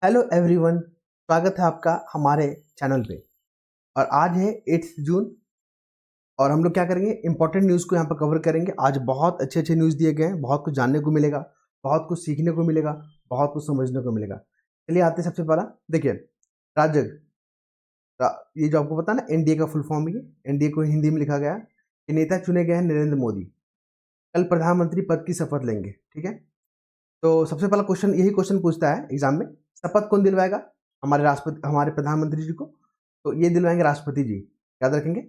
Hello everyone, स्वागत है आपका हमारे चैनल पे। और आज है 8 जून और हम लोग क्या करेंगे, इंपॉर्टेंट न्यूज़ को यहाँ पर कवर करेंगे। आज बहुत अच्छे अच्छे न्यूज़ दिए गए हैं, बहुत कुछ जानने को मिलेगा, बहुत कुछ सीखने को मिलेगा, बहुत कुछ समझने को मिलेगा। चलिए आते हैं। सबसे पहला देखिए, राजग ये जो आपको पता है ना, एनडीए का फुल फॉर्म, ये एनडीए को हिंदी में लिखा गया है। ये नेता चुने गए हैं नरेंद्र मोदी, कल प्रधानमंत्री पद की शपथ लेंगे। ठीक है, तो सबसे पहला क्वेश्चन यही क्वेश्चन पूछता है एग्जाम में, शपथ कौन दिलवाएगा हमारे राष्ट्रपति, हमारे प्रधानमंत्री जी को? तो ये दिलवाएंगे राष्ट्रपति जी, याद रखेंगे।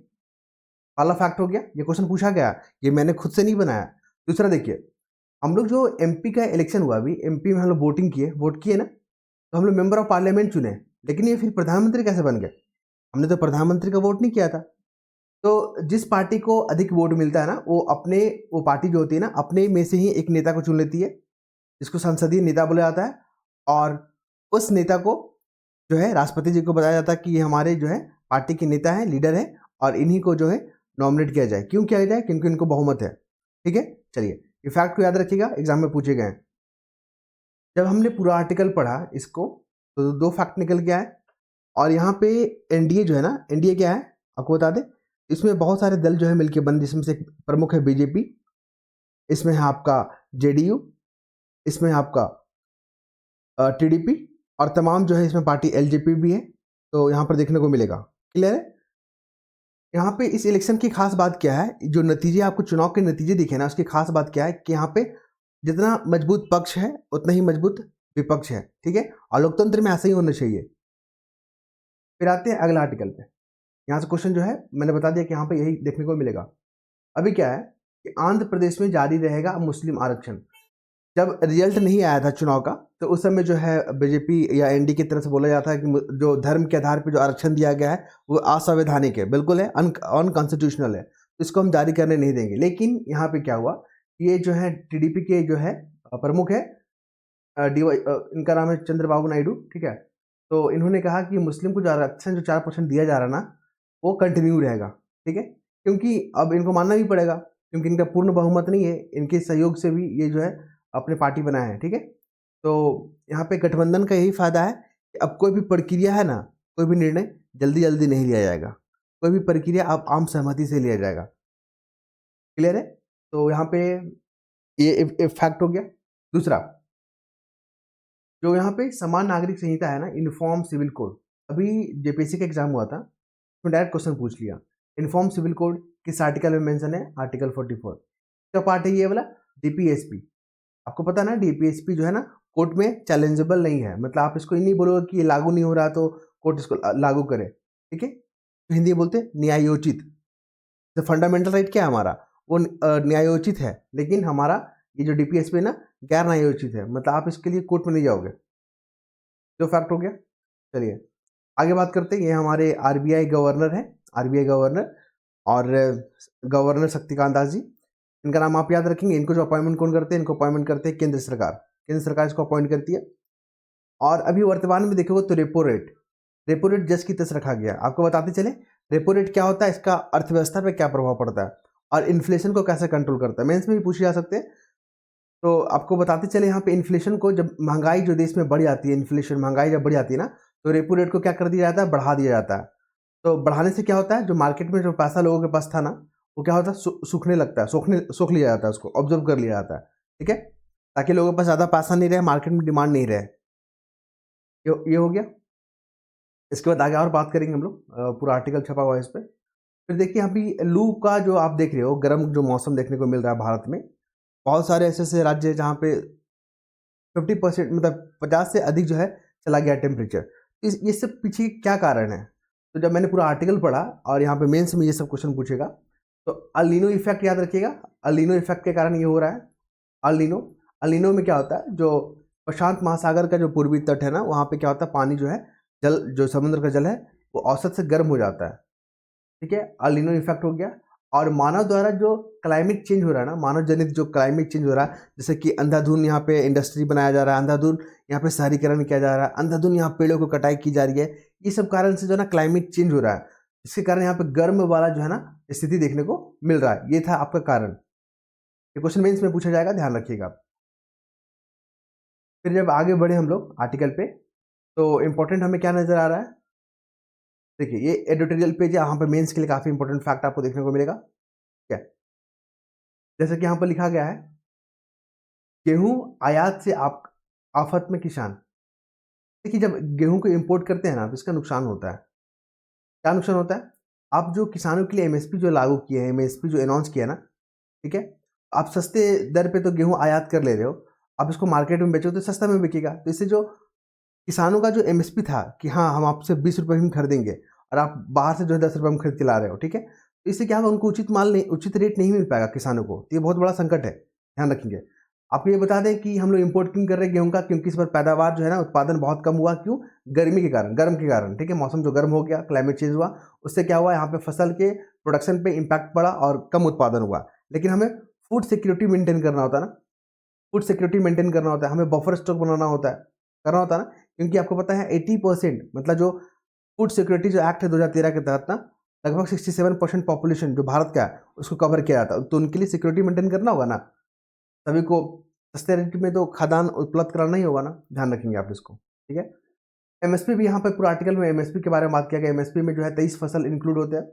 पहला फैक्ट हो गया, ये क्वेश्चन पूछा गया, ये मैंने खुद से नहीं बनाया। दूसरा देखिए, हम लोग जो एमपी का इलेक्शन हुआ, अभी एमपी में हम लोग वोटिंग किए, वोट किए ना, तो हम लोग मेंबर ऑफ पार्लियामेंट चुने, लेकिन ये फिर प्रधानमंत्री कैसे बन गए? हमने तो प्रधानमंत्री का वोट नहीं किया था। तो जिस पार्टी को अधिक वोट मिलता है ना, वो पार्टी जो होती है ना, अपने में से ही एक नेता को चुन लेती है, जिसको संसदीय नेता बोला जाता है। और उस नेता को जो है राष्ट्रपति जी को बताया जाता है कि ये हमारे जो है पार्टी के नेता हैं, लीडर हैं, और इन्हीं को जो है नॉमिनेट किया जाए। क्यों किया जाए? क्योंकि इनको बहुमत है। ठीक है, चलिए ये फैक्ट को याद रखिएगा, एग्जाम में पूछे गए हैं। जब हमने पूरा आर्टिकल पढ़ा इसको, तो दो फैक्ट निकल गया है। और यहाँ पे एनडीए जो है ना, एनडीए क्या है आपको बता दें, इसमें बहुत सारे दल जो है मिलके बन, जिसमें से एक प्रमुख है बीजेपी, इसमें है आपका जेडीयू, इसमें है आपका टीडीपी, और तमाम जो है इसमें पार्टी एलजेपी भी है। तो यहाँ पर देखने को मिलेगा। क्लियर है? यहाँ पे इस इलेक्शन की खास बात क्या है, जो नतीजे आपको चुनाव के नतीजे दिखे ना, उसकी खास बात क्या है कि यहाँ पे जितना मजबूत पक्ष है उतना ही मजबूत विपक्ष है। ठीक है, और लोकतंत्र में ऐसा ही होना चाहिए। फिर आते हैं अगला आर्टिकल पे। यहाँ से क्वेश्चन जो है मैंने बता दिया कि यहाँ पे यही देखने को मिलेगा। अभी क्या है कि आंध्र प्रदेश में जारी रहेगा मुस्लिम आरक्षण। जब रिजल्ट नहीं आया था चुनाव का, तो उस समय जो है बीजेपी या एनडी की तरफ से बोला जाता है कि जो धर्म के आधार पर जो आरक्षण दिया गया है वो असंवैधानिक है, बिल्कुल है, अनकॉन्स्टिट्यूशनल है, तो इसको हम जारी करने नहीं देंगे। लेकिन यहाँ पे क्या हुआ, ये जो है टीडीपी के जो है प्रमुख है, इनका नाम है चंद्रबाबू नायडू। ठीक है, तो इन्होंने कहा कि मुस्लिम को जो आरक्षण जो 4% दिया जा रहा ना, वो कंटिन्यू रहेगा। ठीक है, क्योंकि अब इनको मानना भी पड़ेगा, क्योंकि इनका पूर्ण बहुमत नहीं है, इनके सहयोग से भी ये जो है अपने पार्टी बनाए हैं। ठीक है, तो यहाँ पे गठबंधन का यही फायदा है कि अब कोई भी प्रक्रिया है ना, कोई भी निर्णय जल्दी जल्दी नहीं लिया जाएगा, कोई भी प्रक्रिया अब आम सहमति से लिया जाएगा। क्लियर है? तो यहाँ पे ये फैक्ट हो गया। दूसरा, जो यहाँ पे समान नागरिक संहिता है ना, यूनिफॉर्म सिविल कोड, अभी जेपीएससी का एग्जाम हुआ था, उसमें डायरेक्ट क्वेश्चन पूछ लिया, यूनिफॉर्म सिविल कोड किस आर्टिकल में मेंशन है? आर्टिकल 44। क्या पार्ट है ये वाला? डीपीएसपी। आपको पता है ना, डीपीएसपी जो है ना, कोर्ट में चैलेंजेबल नहीं है। मतलब आप इसको ये नहीं बोलोगे कि ये लागू नहीं हो रहा तो कोर्ट इसको लागू करे। ठीक है, तो हिंदी में बोलते हैं न्यायोचित। तो फंडामेंटल राइट क्या है हमारा? वो न्यायोचित है, लेकिन हमारा ये जो डीपीएसपी है ना, गैर न्यायोचित है। मतलब आप इसके लिए कोर्ट में नहीं जाओगे। जो फैक्ट हो गया। चलिए आगे बात करते हैं। ये हमारे आरबीआई गवर्नर है, आरबीआई गवर्नर, और गवर्नर शक्तिकांत दास जी, इनका नाम आप याद रखेंगे। इनको जो अपॉइंटमेंट कौन करते हैं? इनको अपॉइंटमेंट करते हैं केंद्र सरकार। केंद्र सरकार इसको अपॉइंट करती है। और अभी वर्तमान में देखोगे तो रेपो रेट जस की तस रखा गया। आपको बताते चले रेपो रेट क्या होता है, इसका अर्थव्यवस्था पे क्या प्रभाव पड़ता है, और इन्फ्लेशन को कैसे कंट्रोल करता है। मेंस में भी पूछे जा सकते हैं। तो आपको बताते चले, यहाँ पे इन्फ्लेशन को, जब महंगाई जो देश में बढ़ जाती है, इन्फ्लेशन महंगाई जब बढ़ जाती है ना, तो रेपो रेट को क्या कर दिया जाता है? बढ़ा दिया जाता है। तो बढ़ाने से क्या होता है, जो मार्केट में जो पैसा लोगों के पास था ना, वो क्या होता है, सूखने लगता है, सूख लिया जाता है, उसको ऑब्जर्व कर लिया जाता है। ठीक है, ताकि लोगों के पास ज़्यादा पैसा नहीं रहे, मार्केट में डिमांड नहीं रहे। ये हो गया। इसके बाद आगे और बात करेंगे हम लोग, पूरा आर्टिकल छपा हुआ है इस पर। फिर देखिए, अभी लू का जो आप देख रहे हो, गर्म जो मौसम देखने को मिल रहा है भारत में, बहुत सारे ऐसे ऐसे राज्य जहाँ पे 50%, मतलब 50 से अधिक जो है चला गया टेम्परेचर। ये सब पीछे क्या कारण है? तो जब मैंने पूरा आर्टिकल पढ़ा, और यहाँ पे मेंस में ये सब क्वेश्चन पूछेगा, तो अल नीनो इफेक्ट याद रखिएगा। अल नीनो इफेक्ट के कारण ये हो रहा है। अल नीनो, अल नीनो में क्या होता है, जो प्रशांत महासागर का जो पूर्वी तट है ना, वहाँ पे क्या होता है, पानी जो है, जल, जो समुद्र का जल है, वो औसत से गर्म हो जाता है। ठीक है, अल नीनो इफेक्ट हो गया। और मानव द्वारा जो क्लाइमेट चेंज हो रहा है ना, मानव जनित जो क्लाइमेट चेंज हो रहा है, जैसे कि अंधाधुंध यहाँ पे इंडस्ट्री बनाया जा रहा है, अंधाधुंध यहाँ पे शहरीकरण किया जा रहा है, अंधाधुंध यहाँ पेड़ों को कटाई की जा रही है, ये सब कारण से जो है ना क्लाइमेट चेंज हो रहा है। इसके कारण यहाँ पे गर्म वाला जो है ना स्थिति देखने को मिल रहा है। ये था आपका कारण। ये क्वेश्चन मेंस में पूछा जाएगा, ध्यान रखिएगा आप। फिर जब आगे बढ़े हम लोग आर्टिकल पे, तो इम्पोर्टेंट हमें क्या नज़र आ रहा है, देखिए ये एडिटोरियल पेज है, यहाँ पे मेंस के लिए काफ़ी इंपॉर्टेंट फैक्ट आपको देखने को मिलेगा। क्या, जैसे कि यहाँ पर लिखा गया है, गेहूं आयात से आप आफत में किसान। देखिए जब गेहूं को इंपोर्ट करते हैं ना तो इसका नुकसान होता है। क्या नुकसान होता है, आप जो किसानों के लिए एमएसपी जो लागू किए हैं, एमएसपी जो अनाउंस किया ना, ठीक है, आप सस्ते दर पे तो गेहूं आयात कर ले रहे हो, आप इसको मार्केट में बेचो तो सस्ता में बिकेगा। तो इससे जो किसानों का जो एमएसपी था कि हाँ हम आपसे 20 रुपये में खरीदेंगे और आप बाहर से जो है 10 रुपये में खरीद के ला रहे हो, ठीक है, तो इससे क्या होगा, उनको उचित माल नहीं, उचित रेट नहीं मिल पाएगा किसानों को। तो ये बहुत बड़ा संकट है, ध्यान रखेंगे। आपको ये बता दें कि हम लोग इंपोर्ट क्यों कर रहे हैं गेहूं का, क्योंकि इस पर पैदावार जो है ना, उत्पादन बहुत कम हुआ। क्यों? गर्मी के कारण, गर्म के कारण, ठीक है, मौसम जो गर्म हो गया, क्लाइमेट चेंज हुआ, उससे क्या हुआ, यहाँ पे फसल के प्रोडक्शन पे इम्पैक्ट पड़ा और कम उत्पादन हुआ। लेकिन हमें फूड सिक्योरिटी मेंटेन करना होता है ना, फूड सिक्योरिटी मेंटेन करना होता है, हमें बफर स्टॉक बनाना होता है, करना होता है ना, क्योंकि आपको पता है 80% मतलब जो फूड सिक्योरिटी जो एक्ट है 2013 के तहत ना, लगभग 67% पॉपुलेशन जो भारत का है उसको कवर किया जाता है। तो उनके लिए सिक्योरिटी मेंटेन करना होगा ना, सभी को सस्ते रेट में तो खाद्यान्न उपलब्ध कराना ही होगा ना, ध्यान रखेंगे आप इसको, ठीक है। एमएसपी भी यहाँ पर पूरा आर्टिकल में एमएसपी के बारे में बात किया गया। एमएसपी में जो है 23 फसल इंक्लूड होते हैं।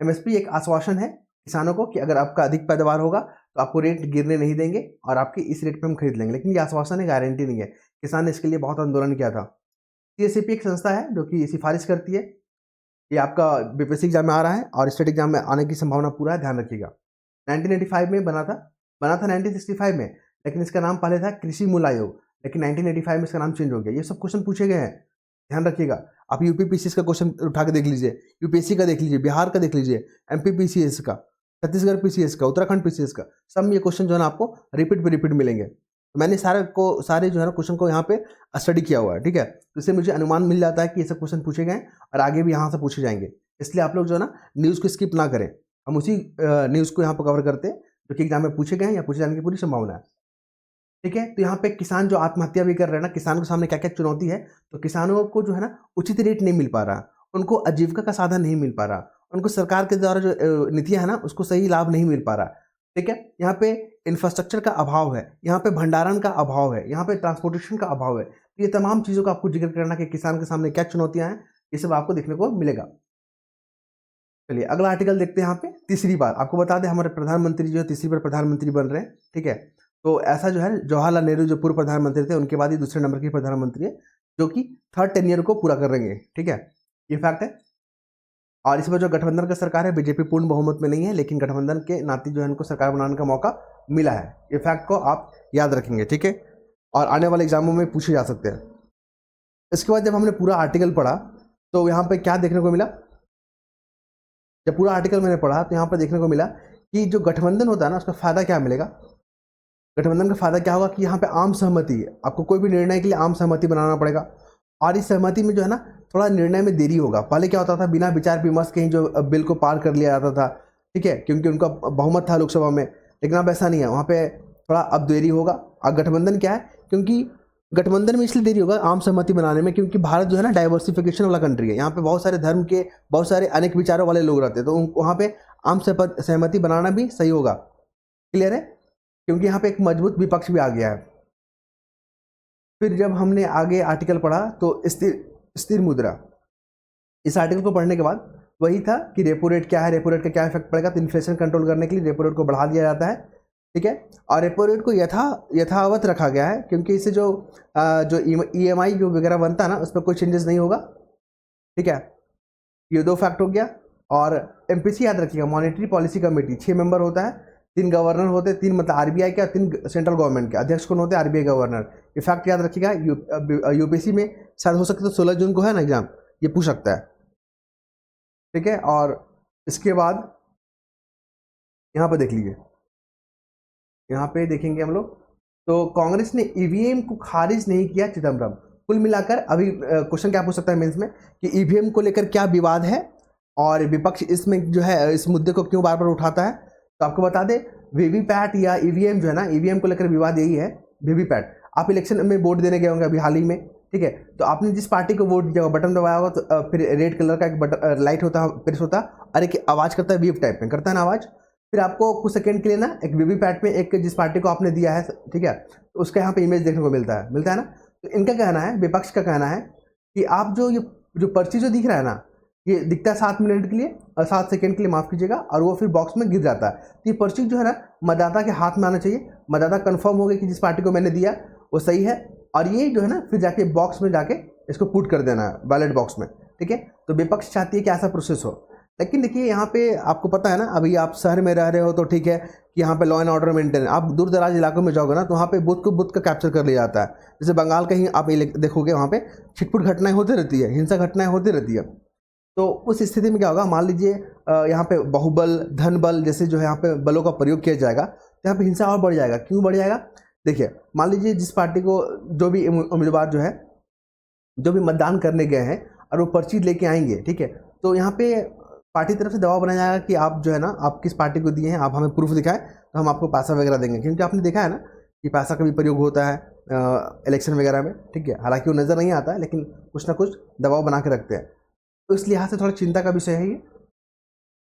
एमएसपी एक आश्वासन है किसानों को कि अगर आपका अधिक पैदावार होगा तो आपको रेट गिरने नहीं देंगे और आपकी इस रेट पे हम खरीद लेंगे। लेकिन ये आश्वासन है, गारंटी नहीं है। किसान ने इसके लिए बहुत आंदोलन किया था। सीएससीपी एक संस्था है जो कि सिफारिश करती है। ये आपका बीपीएससी एग्जाम में आ रहा है और स्टेट एग्जाम में आने की संभावना पूरा है, ध्यान रखिएगा। 1985 में बना था 1965 में, लेकिन इसका नाम पहले था कृषि मूल्य आयोग, लेकिन 1985 में इसका नाम चेंज हो गया। ये सब क्वेश्चन पूछे गए हैं, ध्यान रखिएगा। आप यूपीपीसीएस का क्वेश्चन उठा के देख लीजिए, यूपीएससी का देख लीजिए, बिहार का देख लीजिए, एमपीपीसीएस का, छत्तीसगढ़ पीसीएस का, उत्तराखंड पीसीएस का, सब में ये क्वेश्चन जो है ना आपको रिपीट पे रिपीट मिलेंगे। तो मैंने सारे जो है ना क्वेश्चन को यहाँ पे स्टडी किया हुआ है, ठीक है। तो इससे मुझे अनुमान मिल जाता है कि ये सब क्वेश्चन पूछे गए और आगे भी यहाँ से पूछे जाएंगे। इसलिए आप लोग जो है ना न्यूज़ को स्किप ना करें। हम उसी न्यूज़ को यहाँ पर कवर करते हैं जो कि एग्जाम में पूछे गए हैं या पूछे जाने की पूरी संभावना है, ठीक है। तो यहाँ पे किसान जो आत्महत्या भी कर रहे हैं ना, किसान के सामने क्या क्या चुनौती है, तो किसानों को जो है ना उचित रेट नहीं मिल पा रहा, उनको आजीविका का साधन नहीं मिल पा रहा, उनको सरकार के द्वारा जो नीतियां है ना उसको सही लाभ नहीं मिल पा रहा, ठीक है। यहाँ पे इंफ्रास्ट्रक्चर का अभाव है, यहाँ पे भंडारण का अभाव है, यहाँ पे ट्रांसपोर्टेशन का अभाव है। ये तमाम चीज़ों का आपको जिक्र करना कि किसान के सामने क्या चुनौतियां हैं, ये सब आपको देखने को मिलेगा। चलिए अगला आर्टिकल देखते हैं। यहाँ पे तीसरी बार आपको बता दें हमारे प्रधानमंत्री जो है तीसरी बार प्रधानमंत्री बन रहे हैं, ठीक है। तो ऐसा जो है जवाहरलाल नेहरू जो पूर्व प्रधानमंत्री थे उनके बाद ही दूसरे नंबर के प्रधानमंत्री है जो कि थर्ड टेन्योर को पूरा कर रहेंगे, ठीक है, ये फैक्ट है। और इस बार जो गठबंधन का सरकार है, बीजेपी पूर्ण बहुमत में नहीं है, लेकिन गठबंधन के नाते जो है उनको सरकार बनाने का मौका मिला है। ये फैक्ट को आप याद रखेंगे, ठीक है, और आने वाले एग्जामों में पूछे जा सकते हैं। इसके बाद जब हमने पूरा आर्टिकल पढ़ा तो यहाँ पे क्या देखने को मिला, जब पूरा आर्टिकल मैंने पढ़ा तो यहाँ पर देखने को मिला कि जो गठबंधन होता है ना उसका फायदा क्या मिलेगा। गठबंधन का फायदा क्या होगा कि यहाँ पे आम सहमति है, आपको कोई भी निर्णय के लिए आम सहमति बनाना पड़ेगा और इस सहमति में जो है ना थोड़ा निर्णय में देरी होगा। पहले क्या होता था, बिना विचार विमर्श के ही जो बिल को पार कर लिया जाता था, ठीक है, क्योंकि उनका बहुमत था लोकसभा में। लेकिन अब ऐसा नहीं है, वहाँ पे थोड़ा अब देरी होगा। और गठबंधन क्या है, क्योंकि गठबंधन में इसलिए देरी होगा आम सहमति बनाने में, क्योंकि भारत जो है ना डाइवर्सिफिकेशन वाला कंट्री है। यहाँ पे बहुत सारे धर्म के, बहुत सारे अनेक विचारों वाले लोग रहते हैं, तो वहाँ पे आम सहमति बनाना भी सही होगा। क्लियर है, क्योंकि यहाँ पे एक मजबूत विपक्ष भी आ गया है। फिर जब हमने आगे आर्टिकल पढ़ा तो स्थिर मुद्रा, इस आर्टिकल को पढ़ने के बाद वही था कि रेपो रेट क्या है, रेपो रेट का क्या इफेक्ट पड़ेगा। तो इन्फ्लेशन कंट्रोल करने के लिए रेपो रेट को बढ़ा दिया जाता है, ठीक है, और रेपो रेट को यथावत रखा गया है, क्योंकि इससे जो ईएमआई जो वगैरह बनता है ना उस पर कोई चेंजेस नहीं होगा, ठीक है। ये दो फैक्ट हो गया। और एमपीसी याद रखिएगा, मॉनेटरी पॉलिसी कमेटी 6 मेंबर होता है, 3 गवर्नर होते हैं, 3 मतलब आरबीआई के और 3 सेंट्रल गवर्नमेंट के। अध्यक्ष कौन होते हैं, आरबीआई गवर्नर। ये फैक्ट याद रखिएगा। यूपीएससी में शायद हो सकता है 16 जून को है ना एग्जाम, ये पूछ सकता है, ठीक है। और इसके बाद यहाँ पर देख लीजिए, यहाँ पे देखेंगे हम लोग, तो कांग्रेस ने ईवीएम को खारिज नहीं किया चिदम्बरम। कुल मिलाकर अभी क्वेश्चन क्या पूछ सकता है मेंस में कि ईवीएम को लेकर क्या विवाद है और विपक्ष इसमें जो है इस मुद्दे को क्यों बार बार उठाता है। तो आपको बता दें वीवीपैट या ईवीएम जो है ना, ईवीएम को लेकर विवाद यही है। वीवीपैट, आप इलेक्शन में वोट देने गए होंगे अभी हाल ही में, ठीक है, तो आपने जिस पार्टी को वोट दिया होगा, बटन दबाया होगा, तो फिर रेड कलर का एक बटन लाइट होता है, प्रेस होता है और एक आवाज़ करता है, वीव टाइप में करता है ना आवाज़। फिर आपको कुछ सेकंड के लिए ना एक वीवीपैट में एक जिस पार्टी को आपने दिया है, ठीक है, तो उसका यहाँ पे इमेज देखने को मिलता है ना। तो इनका कहना है, विपक्ष का कहना है कि आप जो पर्ची जो दिख रहा है ना, ये दिखता है 7 मिनट के लिए और 7 सेकंड के लिए, माफ़ कीजिएगा, और वो फिर बॉक्स में गिर जाता है। तो ये पर्ची जो है ना मतदाता के हाथ में आना चाहिए, मतदाता कंफर्म हो गया कि जिस पार्टी को मैंने दिया वो सही है, और ये जो है ना फिर जाके बॉक्स में जाके इसको पुट कर देना है बैलेट बॉक्स में, ठीक है। तो विपक्ष चाहती है कि ऐसा प्रोसेस हो, लेकिन देखिए यहाँ पे आपको पता है ना, अभी आप शहर में रह रहे हो तो ठीक है कि यहाँ पे लॉ एंड ऑर्डर मेंटेन, आप दूर दराज इलाकों में जाओगे ना तो वहाँ पे बुथ का कैप्चर कर लिया जाता है। जैसे बंगाल कहीं आप देखोगे, वहाँ पे छिटपुट घटनाएं होती रहती है, हिंसक घटनाएं होती रहती है। तो उस स्थिति में क्या होगा, मान लीजिए यहाँ पे बाहुबल, धन बल जैसे जो है यहाँ पे बलों का प्रयोग किया जाएगा, तो यहाँ पे हिंसा और बढ़ जाएगा। क्यों बढ़ जाएगा? देखिए, मान लीजिए जिस पार्टी को जो भी उम्मीदवार जो है, जो भी मतदान करने गए हैं और वो पर्ची लेके आएंगे, ठीक है, तो यहाँ पे पार्टी तरफ से दबाव बनाया जाएगा कि आप जो है ना, आप किस पार्टी को दिए हैं, आप हमें प्रूफ दिखाएं तो हम आपको पैसा वगैरह देंगे। क्योंकि आपने देखा है ना कि पैसा का भी प्रयोग होता है इलेक्शन वगैरह में, ठीक है। हालांकि वो नज़र नहीं आता है, लेकिन कुछ ना कुछ दबाव बना के रखते हैं। तो इस लिहाज से थोड़ा चिंता का विषय है ये।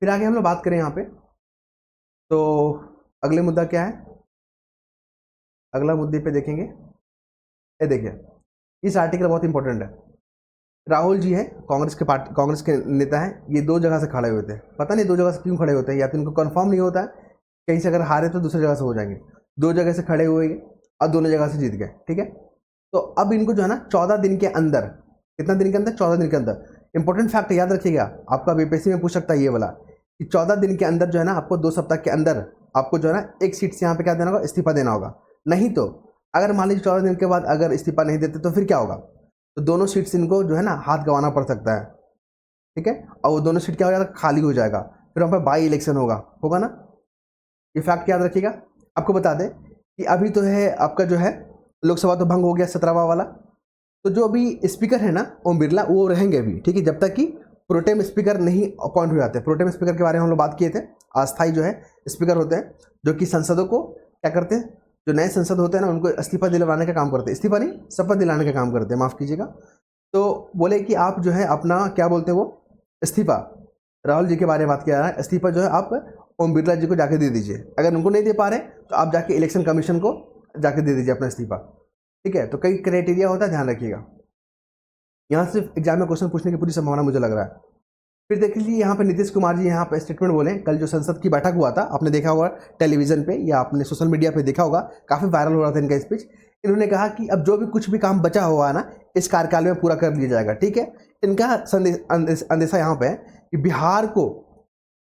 फिर आगे हम लोग बात करें यहाँ पे, तो अगले मुद्दा क्या है, अगला मुद्दे पे देखेंगे। ये देखिए, इस आर्टिकल बहुत इंपॉर्टेंट है। राहुल जी है, कांग्रेस के नेता हैं, ये 2 जगह से खड़े हुए थे। पता नहीं 2 जगह से क्यों खड़े होते हैं, या तो इनको कंफर्म नहीं होता है, कहीं से अगर हारे तो दूसरी जगह से हो जाएंगे। 2 जगह से खड़े हुए और दोनों जगह से जीत गए, ठीक है। तो अब इनको जो है ना 14 दिन के अंदर, कितना दिन के अंदर, 14 दिन के अंदर, इंपॉर्टेंट फैक्ट याद रखिएगा, आपका बीपीएससी में पूछ सकता है ये वाला, कि 14 दिन के अंदर जो है ना, आपको 2 सप्ताह के अंदर आपको जो है ना 1 सीट से यहाँ पे क्या देना होगा, इस्तीफा देना होगा। नहीं तो अगर मान लीजिए 14 दिन के बाद अगर इस्तीफा नहीं देते तो फिर क्या होगा, तो दोनों सीट से इनको जो है ना हाथ गंवाना पड़ सकता है, ठीक है। और वो दोनों सीट क्या हो जाएगा, खाली हो जाएगा, फिर वहाँ पर बाई इलेक्शन होगा ना। ये फैक्ट याद रखिएगा। आपको बता दें कि अभी तो है आपका जो है लोकसभा तो भंग हो गया 17वां वाला, तो जो अभी स्पीकर है ना ओम बिरला, वो रहेंगे अभी, ठीक है, जब तक कि प्रोटेम स्पीकर नहीं अपॉइंट हो जाते। प्रोटेम स्पीकर के बारे में हम लोग बात किए थे। अस्थायी जो है स्पीकर होते हैं, जो कि संसदों को क्या करते हैं, जो नए संसद होते हैं ना, उनको इस्तीफा दिलवाने का काम करते हैं, इस्तीफा नहीं, शपथ दिलाने का काम करते हैं, माफ़ कीजिएगा। तो बोले कि आप जो है अपना क्या बोलते हैं वो, इस्तीफा, राहुल जी के बारे में बात किया है, इस्तीफा जो है आप ओम बिरला जी को जाके दे दीजिए। अगर उनको नहीं दे पा रहे तो आप जाके इलेक्शन कमीशन को जाके दे दीजिए अपना इस्तीफा, ठीक है। तो कई क्राइटेरिया होता है, ध्यान रखिएगा। यहाँ सिर्फ एग्जाम में क्वेश्चन पूछने की पूरी संभावना मुझे लग रहा है। फिर देख लीजिए यहाँ पे नीतीश कुमार जी यहाँ पे स्टेटमेंट बोले। कल जो संसद की बैठक हुआ था, आपने देखा होगा टेलीविजन पे या आपने सोशल मीडिया पे देखा होगा, काफ़ी वायरल हो रहा था इनका स्पीच। इन्होंने कहा कि अब जो भी कुछ भी काम बचा हुआ है ना, इस कार्यकाल में पूरा कर लिया जाएगा, ठीक है। इनका अंदेशा यहाँ पे है कि बिहार को,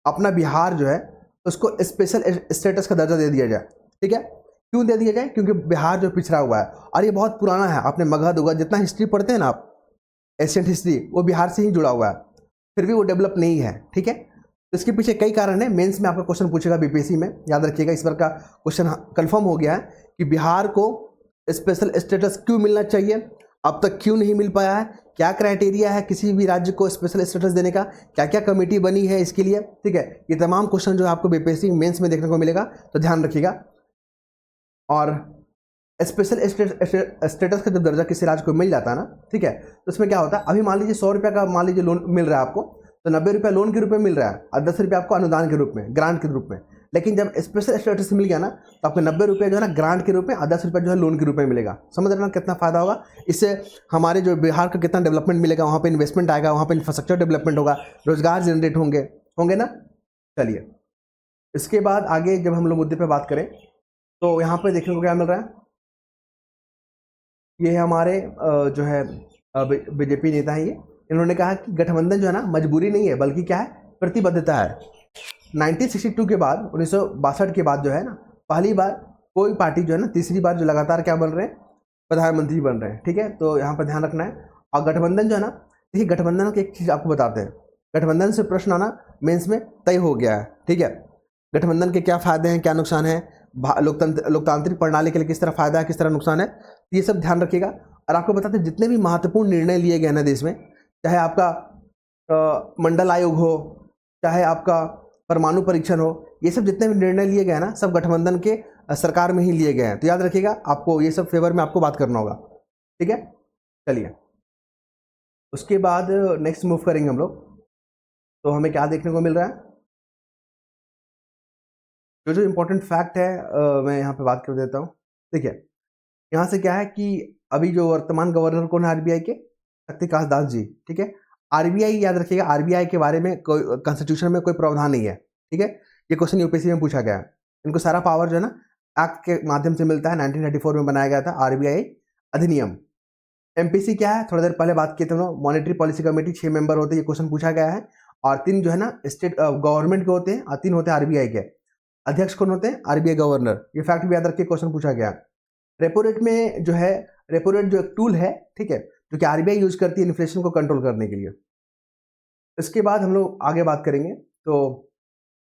अपना बिहार जो है उसको स्पेशल स्टेटस का दर्जा दे दिया जाए, ठीक है। क्यों दे दिया जाए? क्योंकि बिहार जो पिछड़ा हुआ है और ये बहुत पुराना है। आपने मगध उगध जितना हिस्ट्री पढ़ते हैं ना आप, एशियंट हिस्ट्री, वो बिहार से ही जुड़ा हुआ है, फिर भी वो डेवलप नहीं है, ठीक है। तो इसके पीछे कई कारण है। मेंस में आपका क्वेश्चन पूछेगा बीपीएससी में, याद रखिएगा। इस बार का क्वेश्चन कंफर्म हो गया है कि बिहार को स्पेशल स्टेटस क्यों मिलना चाहिए, अब तक क्यों नहीं मिल पाया है, क्या क्राइटेरिया है किसी भी राज्य को स्पेशल स्टेटस देने का, क्या क्या कमेटी बनी है इसके लिए, ठीक है। ये तमाम क्वेश्चन जो है आपको बीपीएससी मेंस में देखने को मिलेगा, तो ध्यान रखिएगा। और स्पेशल स्टेटस का जब दर्जा किसी राज्य को मिल जाता है ना, ठीक है, तो उसमें क्या होता है, अभी मान लीजिए 100 रुपये का मान लीजिए लोन मिल रहा है आपको, तो 90 रुपये लोन के रूप में मिल रहा है और 10 रुपये आपको अनुदान के रूप में, ग्रांट के रूप में। लेकिन जब स्पेशल स्टेटस मिल गया ना, तो आपको 90 रुपये जो है ना ग्रांट के रूप में और 10 रुपये जो है लोन के रूप में मिलेगा। समझ रहे ना कितना फायदा होगा इससे, हमारे जो बिहार का कितना डेवलपमेंट मिलेगा, वहाँ पर इन्वेस्टमेंट आएगा, वहाँ पर इंफ्रास्ट्रक्चर डेवलपमेंट होगा, रोजगार जनरेट होंगे ना। चलिए, इसके बाद आगे जब हम लोग मुद्दे पर बात करें, तो यहाँ पर देखने को क्या मिल रहा है, ये हमारे जो है बीजेपी नेता हैं, ये इन्होंने कहा कि गठबंधन जो है ना मजबूरी नहीं है, बल्कि क्या है, प्रतिबद्धता है। 1962 के बाद, 1962 के बाद जो है ना, पहली बार कोई पार्टी जो है ना, तीसरी बार जो लगातार क्या बन रहे हैं, प्रधानमंत्री बन रहे हैं, ठीक है। तो यहाँ पर ध्यान रखना है। और गठबंधन जो है ना, देखिए गठबंधन की एक चीज़ आपको बताते हैं, गठबंधन से प्रश्न आना मेंस में तय हो गया है, ठीक है। गठबंधन के क्या फ़ायदे हैं, क्या नुकसान है, लोकतांत्रिक प्रणाली के लिए किस तरह फ़ायदा है, किस तरह नुकसान है, ये सब ध्यान रखिएगा। और आपको बताते हैं जितने भी महत्वपूर्ण निर्णय लिए गए ना देश में, चाहे आपका मंडल आयोग हो, चाहे आपका परमाणु परीक्षण हो, ये सब जितने भी निर्णय लिए गए ना, सब गठबंधन के सरकार में ही लिए गए हैं। तो याद रखिएगा, आपको ये सब फेवर में आपको बात करना होगा, ठीक है। चलिए, उसके बाद नेक्स्ट मूव करेंगे हम लोग, तो हमें क्या देखने को मिल रहा है, जो इम्पोर्टेंट फैक्ट है मैं यहाँ पे बात कर देता हूँ। देखिए, यहाँ से क्या है कि अभी जो वर्तमान गवर्नर कौन है आरबीआई के, शक्तिकांत दास जी, ठीक है। आरबीआई याद रखिएगा, आरबीआई के बारे में कोई कॉन्स्टिट्यूशन में कोई प्रावधान नहीं है, ठीक है। ये क्वेश्चन यूपीएससी में पूछा गया है। इनको सारा पावर जो है ना एक्ट के माध्यम से मिलता है। 1934 में बनाया गया था आरबीआई अधिनियम। एमपीसी क्या है, थोड़ी देर पहले बात किए थे हम लोग। मॉनेटरी पॉलिसी कमेटी 6 मेंबर होते हैं, ये क्वेश्चन पूछा गया है। और 3 जो है ना स्टेट गवर्नमेंट के होते हैं और 3 होते हैं आरबीआई के। अध्यक्ष कौन होते हैं, आरबीआई गवर्नर। ये फैक्ट भी याद रखिए, क्वेश्चन पूछा गया। रेपो रेट में जो है, रेपो रेट जो एक टूल है, ठीक है, जो कि आरबीआई यूज करती है इन्फ्लेशन को कंट्रोल करने के लिए। इसके बाद हम लोग आगे बात करेंगे। तो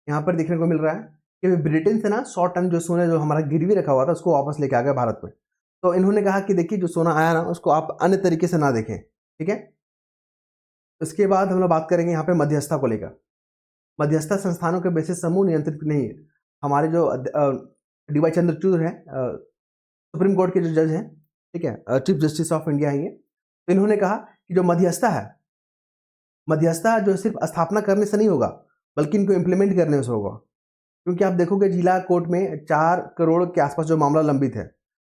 यहाँ पर देखने को मिल रहा है कि ब्रिटेन से ना 100 टन जो सोना जो हमारा गिरवी रखा हुआ था उसको वापस लेके आ गया भारत में। तो इन्होंने कहा कि देखिए जो सोना आया ना उसको आप अन्य तरीके से ना देखें, ठीक है। इसके बाद हम लोग बात करेंगे यहाँ पे मध्यस्थता को लेकर। मध्यस्थता संस्थानों के बेसिस समूह नियंत्रित नहीं है। हमारे जो डीवाई चंद्रचूड़ है, सुप्रीम कोर्ट के जो जज हैं, ठीक है, चीफ जस्टिस ऑफ इंडिया है ये। तो इन्होंने कहा कि जो मध्यस्थता है, मध्यस्थता जो सिर्फ स्थापना करने से नहीं होगा बल्कि इनको इम्प्लीमेंट करने से होगा। क्योंकि आप देखोगे जिला कोर्ट में 4 करोड़ के आसपास जो मामला लंबित है,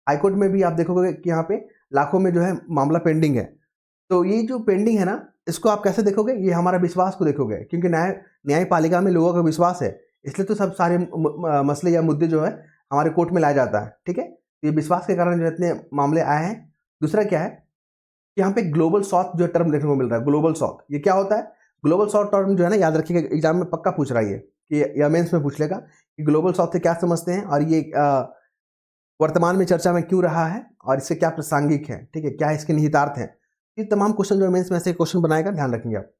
हाईकोर्ट में भी आप देखोगे कि यहाँ पे लाखों में जो है मामला पेंडिंग है। तो ये जो पेंडिंग है ना, इसको आप कैसे देखोगे, ये हमारा विश्वास को देखोगे। क्योंकि न्यायपालिका में लोगों का विश्वास है, इसलिए तो सब सारे मसले या मुद्दे जो है हमारे कोर्ट में लाया जाता है, ठीक है। तो ये विश्वास के कारण जो इतने मामले आए हैं। दूसरा क्या है कि यहाँ पे ग्लोबल साउथ जो टर्म देखने को मिल रहा है, ग्लोबल साउथ, ये क्या होता है। ग्लोबल साउथ टर्म जो है ना, याद रखिएगा, एग्जाम में पक्का पूछ रहा है ये, कि या मेंस में पूछ लेगा कि ग्लोबल साउथ से क्या समझते हैं और ये वर्तमान में चर्चा में क्यों रहा है और इससे क्या प्रासंगिक है, ठीक है, क्या इसके निहितार्थ हैं। ये तमाम क्वेश्चन जो मेंस में ऐसे क्वेश्चन बनाएगा, ध्यान रखेंगे आप।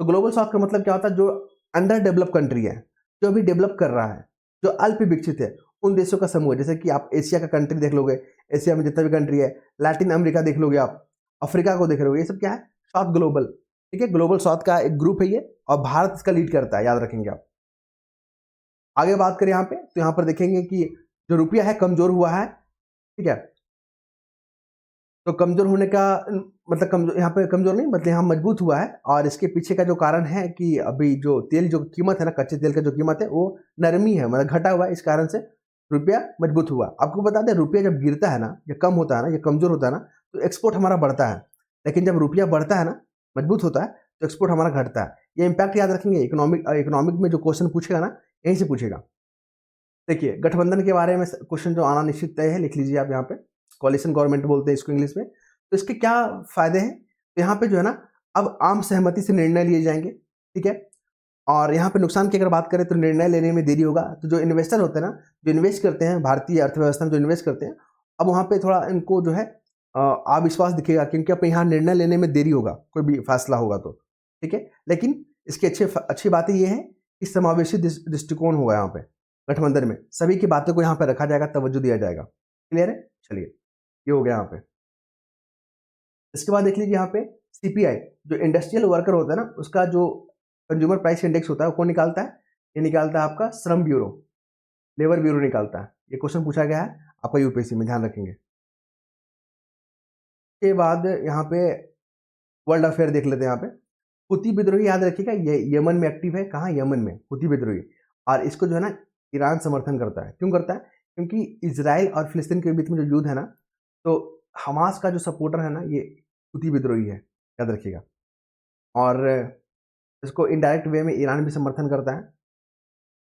तो ग्लोबल साउथ का मतलब क्या होता है, जो अंडर डेवलप कंट्री है, जो अभी डेवलप कर रहा है, जो अल्प विकसित है, उन देशों का समूह है। जैसे कि आप एशिया का कंट्री देख लोगे, एशिया में जितना भी कंट्री है, लैटिन अमेरिका देख लोगे, आप अफ्रीका को देख लोगे, ये सब क्या है, साउथ ग्लोबल, ठीक है। ग्लोबल साउथ का एक ग्रुप है ये, और भारत इसका लीड करता है, याद रखेंगे आप। आगे बात करें यहाँ पे, तो यहाँ पर देखेंगे कि जो रुपया है कमजोर हुआ है, ठीक है। तो कमजोर होने का मतलब कमजोर, यहाँ पे कमजोर नहीं मतलब यहाँ मजबूत हुआ है। और इसके पीछे का जो कारण है कि अभी जो तेल जो कीमत है ना, कच्चे तेल का जो कीमत है वो नरमी है, मतलब घटा हुआ है। इस कारण से रुपया मजबूत हुआ। आपको बता दें, रुपया जब गिरता है ना, या कम होता है ना, या कमजोर होता है ना, तो एक्सपोर्ट हमारा बढ़ता है। लेकिन जब रुपया बढ़ता है ना, मजबूत होता है, तो एक्सपोर्ट हमारा घटता है। ये इंपैक्ट याद रखेंगे। इकोनॉमिक में जो क्वेश्चन पूछेगा ना, यहीं से पूछेगा। देखिए, गठबंधन के बारे में क्वेश्चन जो आना निश्चित तय है, लिख लीजिए आप यहाँ पे। कोalition गवर्नमेंट बोलते हैं इसको इंग्लिश में। तो इसके क्या फायदे हैं, तो यहाँ पे जो है ना, अब आम सहमति से निर्णय लिए जाएंगे, ठीक है। और यहाँ पे नुकसान की अगर बात करें तो निर्णय लेने में देरी होगा। तो जो इन्वेस्टर होते हैं ना, जो इन्वेस्ट करते हैं भारतीय अर्थव्यवस्था में, जो इन्वेस्ट करते हैं, अब वहाँ पे थोड़ा इनको जो है अविश्वास दिखेगा, क्योंकि अब यहाँ निर्णय लेने में देरी होगा, कोई भी फैसला होगा तो, ठीक है। लेकिन इसकी अच्छी बातें ये है कि समावेशी दृष्टिकोण होगा यहाँ पे गठबंधन में। सभी की बातों को यहाँ पे रखा जाएगा, तवज्जो दिया जाएगा। क्लियर है, चलिए, ये हो गया यहाँ पे। इसके बाद देख लीजिए यहाँ पे सीपीआई, जो इंडस्ट्रियल वर्कर होता है ना, उसका जो कंज्यूमर प्राइस इंडेक्स होता है वो कौन निकालता है, ये निकालता है आपका श्रम ब्यूरो, लेबर ब्यूरो निकालता है। ये क्वेश्चन पूछा गया है आपका यूपीएससी में, ध्यान रखेंगे। के बाद यहाँ पे वर्ल्ड अफेयर देख लेते हैं। यहाँ पे हुती विद्रोही, याद रखिएगा, ये यमन में एक्टिव है। कहाँ, यमन में हुती विद्रोही। और इसको जो है ना ईरान समर्थन करता है। क्यों करता है, क्योंकि इजराइल और फिलिस्तीन के बीच में जो युद्ध है ना, तो हमास का जो सपोर्टर है ना, ये हुती विद्रोही है, याद रखिएगा। और इसको इनडायरेक्ट वे में ईरान भी समर्थन करता है।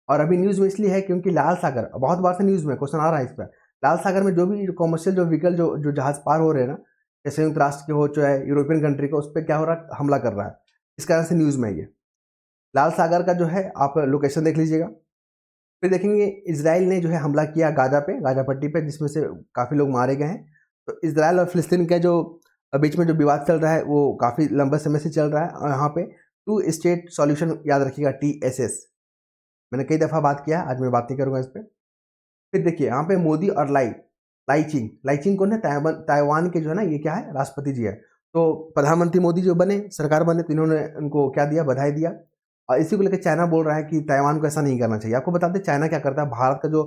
और अभी न्यूज़ में इसलिए है क्योंकि लाल सागर, बहुत बार से न्यूज़ में क्वेश्चन आ रहा है इस पर, लाल सागर में जो भी कॉमर्शियल जो व्हीकल जो जहाज पार हो रहे हैं ना, या संयुक्त राष्ट्र के हो चाहे यूरोपियन कंट्री को, उस पर क्या हो रहा है, हमला कर रहा है। इस कारण से न्यूज़ में ये लाल सागर का जो है आप लोकेशन देख लीजिएगा। फिर देखेंगे इसराइल ने जो है हमला किया गाजा पे, गाजा पट्टी पे, जिसमें से काफ़ी लोग मारे गए हैं। तो इसराइल और फिलिस्तीन के जो बीच में जो विवाद चल रहा है वो काफ़ी लंबे समय से चल रहा है। और यहाँ पे 2 स्टेट सॉल्यूशन, याद रखिएगा, TSS, मैंने कई दफ़ा बात किया, आज मैं बात नहीं करूँगा इस पर। फिर देखिए यहाँ पे मोदी और लाइचिंग कौन है, ताइवान के जो है ना, ये क्या है, राष्ट्रपति जी है। तो प्रधानमंत्री मोदी जो बने, सरकार बने, तो इन्होंने उनको क्या दिया, बधाई दिया। और इसी को लेकर चाइना बोल रहा है कि ताइवान को ऐसा नहीं करना चाहिए। आपको बता दें चाइना क्या करता है, भारत का जो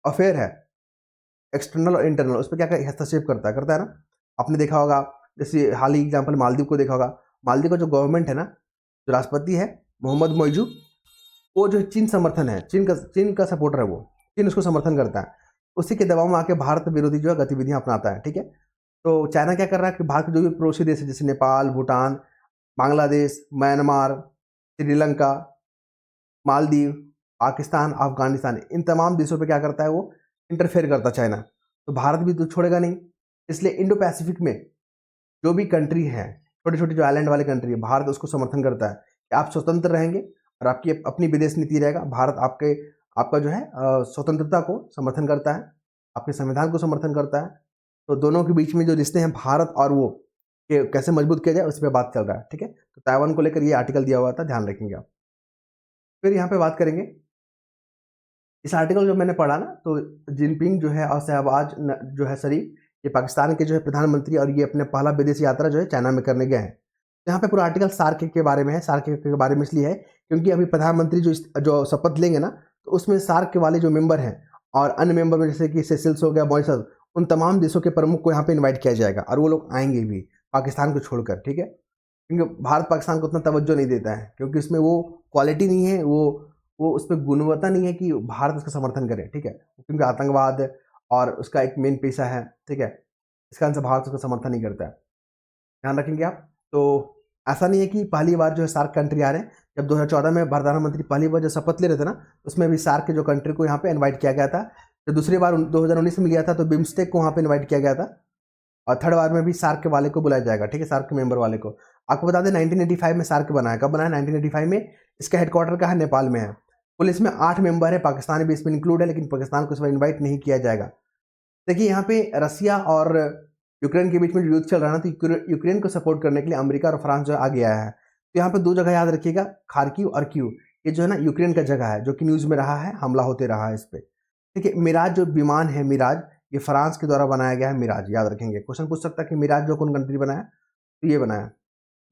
अफेयर है, एक्सटर्नल और इंटरनल, उस पर क्या हस्तक्षेप करता है ना। आपने देखा होगा, जैसे हाल ही एग्जाम्पल मालदीव को देखा होगा। मालदीव का जो गवर्नमेंट है ना, जो राष्ट्रपति है मोहम्मद मोइजू, वो जो चीन समर्थन है, चीन का सपोर्टर है, वो चीन उसको समर्थन करता है। उसी के दबाव में आके भारत विरोधी जो है गतिविधियां अपनाता है, ठीक है। तो चाइना क्या कर रहा है कि भारत के जो भी पड़ोसी देश है जैसे नेपाल, भूटान, बांग्लादेश, म्यांमार, श्रीलंका, मालदीव, पाकिस्तान, अफगानिस्तान, इन तमाम देशों पे क्या करता है वो इंटरफेयर करता है चाइना। तो भारत भी तो छोड़ेगा नहीं। इसलिए इंडो पैसिफिक में जो भी कंट्री है, छोटे छोटे जो आइलैंड वाले कंट्री है, भारत उसको समर्थन करता है कि आप स्वतंत्र रहेंगे और आपकी अपनी विदेश नीति रहेगा। भारत आपका जो है स्वतंत्रता को समर्थन करता है, अपने संविधान को समर्थन करता है। तो दोनों के बीच में जो रिश्ते हैं भारत और वो कि कैसे मजबूत किया जाए उस पर बात चल रहा है। ठीक है, तो ताइवान को लेकर ये आर्टिकल दिया हुआ था, ध्यान रखेंगे आप। फिर यहाँ पे बात करेंगे इस आर्टिकल जो मैंने पढ़ा ना, तो जिनपिंग जो है और शहबाज जो है शरीफ, ये पाकिस्तान के जो है प्रधानमंत्री, और ये अपने पहला विदेश यात्रा जो है चाइना में करने गए हैं। तो यहाँ पे पूरा आर्टिकल सार्क के बारे में है। सार्क के बारे में इसलिए है क्योंकि अभी प्रधानमंत्री जो शपथ लेंगे ना, तो उसमें सार्क के वाले जो मेंबर हैं और अन्य मेंबर में जैसे कि सेशल्स हो गया, मॉरिशस, उन तमाम देशों के प्रमुख को यहाँ पे इन्वाइट किया जाएगा और वो लोग आएंगे भी पाकिस्तान को छोड़कर। ठीक है, क्योंकि भारत पाकिस्तान को उतना तवज्जो नहीं देता है, क्योंकि उसमें वो क्वालिटी नहीं है, वो उस पर गुणवत्ता नहीं है कि भारत उसका समर्थन करे। ठीक है, क्योंकि आतंकवाद और उसका एक मेन पेशा है। ठीक है, इस कारण से भारत उसका समर्थन नहीं करता है, ध्यान रखेंगे आप। तो ऐसा नहीं है कि पहली बार जो है सार्क कंट्री आ रहे हैं। जब 2014 में प्रधानमंत्री पहली बार जो शपथ ले रहे थे ना, उसमें भी सार्क के जो कंट्री को यहाँ पे इन्वाइट किया गया था। तो दूसरी बार 2019 में लिया था तो बिम्स्टेक को वहाँ पे इन्वाइट किया गया था, और थर्ड बार में भी सार्क के वाले को बुलाया जाएगा। ठीक है, सार्क के मेंबर वाले को। आपको बता दें 1985 में सार्क बनाया। कब बनाया? 1985 में। इसका हेडक्वार्टर कहाँ है? नेपाल में है। कुल इसमें 8 मेंबर है, पाकिस्तान भी इसमें इंक्लूड है, लेकिन पाकिस्तान को इस बार इन्वाइट नहीं किया जाएगा। देखिए यहाँ पे रसिया और यूक्रेन के बीच में जो युद्ध चल रहा है ना, तो यूक्रेन को सपोर्ट करने के लिए अमेरिका और फ्रांस जो है आगे आया है। तो यहाँ पे 2 जगह याद रखिएगा, खार्किव और क्यू, ये जो है ना यूक्रेन का जगह है, जो कि न्यूज़ में रहा है, हमला होते रहा है इस पर। ठीक है, मिराज जो विमान है, मिराज, ये फ्रांस के द्वारा बनाया गया है। मिराज याद रखेंगे, क्वेश्चन पूछ सकता है कि मिराज जो कौन कंट्री बनाया, तो ये बनाया।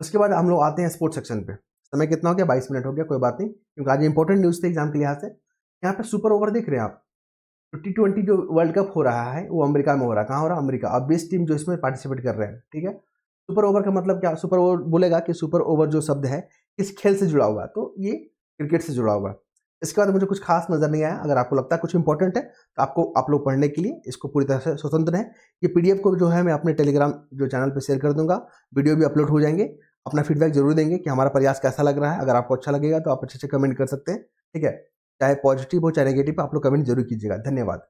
उसके बाद हम लोग आते हैं स्पोर्ट्स सेक्शन पे। समय कितना हो गया? 22 मिनट हो गया, कोई बात नहीं, क्योंकि आज इंपॉर्टेंट न्यूज़ थे एग्जाम के लिहाज से। यहाँ पे सुपर ओवर देख रहे हैं आप, T20 जो वर्ल्ड कप हो रहा है वो अमेरिका में हो रहा है। कहाँ हो रहा है? अमेरिका। अब 20 टीम जो इसमें पार्टिसिपेट कर रहे हैं। ठीक है, सुपर ओवर का मतलब क्या? सुपर ओवर बोलेगा कि सुपर ओवर जो शब्द है किस खेल से जुड़ा हुआ है, तो ये क्रिकेट से जुड़ा हुआ है। इसके बाद मुझे कुछ खास नजर नहीं आया। अगर आपको लगता है कुछ इंपॉर्टेंट है तो आप लोग पढ़ने के लिए इसको पूरी तरह से स्वतंत्र है। ये PDF को जो है मैं अपने टेलीग्राम जो चैनल पर शेयर कर दूंगा, वीडियो भी अपलोड हो जाएंगे। अपना फीडबैक जरूर देंगे कि हमारा प्रयास कैसा लग रहा है। अगर आपको अच्छा लगेगा तो आप अच्छे से कमेंट कर सकते हैं। ठीक है, चाहे पॉजिटिव हो चाहे नेगेटिव, आप लोग कमेंट जरूर कीजिएगा। धन्यवाद।